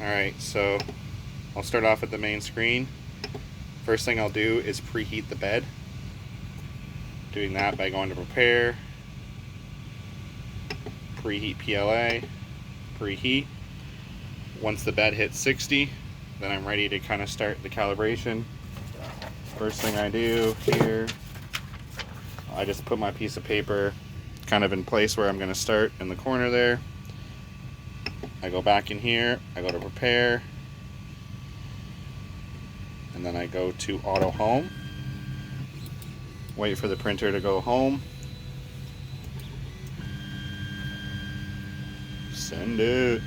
Alright, so I'll start off at the main screen. First thing I'll do is preheat the bed. Doing that by going to prepare, preheat PLA, preheat. Once the bed hits 60, then I'm ready to kind of start the calibration. First thing I do here, I just put my piece of paper kind of in place where I'm going to start in the corner there. I go back in here, I go to prepare, and then I go to auto home. Wait for the printer to go home. Send it.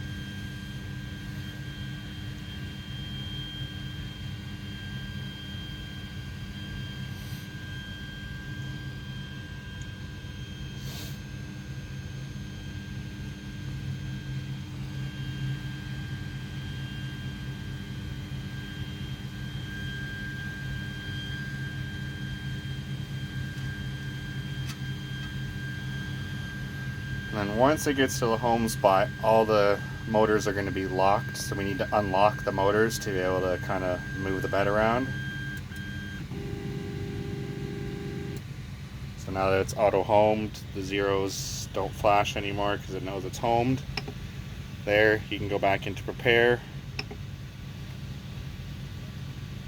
And then once it gets to the home spot, all the motors are going to be locked, so we need to unlock the motors to be able to kind of move the bed around. So now that it's auto homed, the zeros don't flash anymore because it knows it's homed. There, you can go back into prepare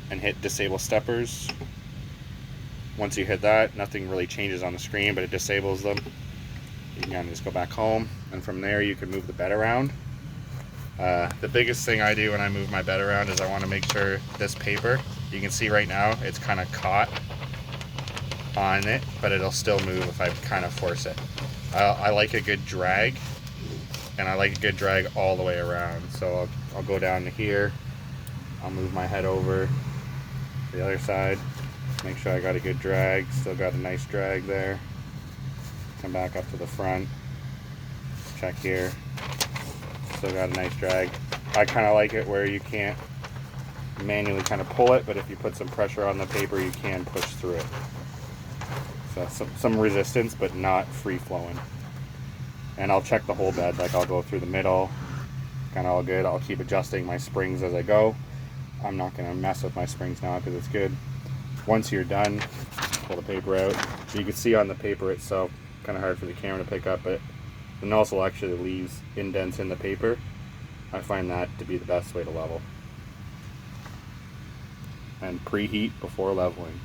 and hit disable steppers. Once you hit that, nothing really changes on the screen, but it disables them. You can kind of just go back home, and from there you can move the bed around. The biggest thing I do when I move my bed around is I want to make sure this paper, you can see right now it's kind of caught on it, but it'll still move if I kind of force it. I like a good drag, and I like a good drag all the way around. So I'll go down to here, I'll move my head over to the other side, make sure I got a good drag, still got a nice drag there. Come back up to the front, check here, still got a nice drag. I kind of like it where you can't manually kind of pull it, but if you put some pressure on the paper you can push through it. So some resistance, but not free flowing. And I'll check the whole bed, like I'll go through the middle, kind of all good. I'll keep adjusting my springs as I go. I'm not going to mess with my springs now because it's good. Once you're done, pull the paper out. So you can see on the paper itself, kind of hard for the camera to pick up, but the nozzle actually leaves indents in the paper. I find that to be the best way to level. And preheat before leveling.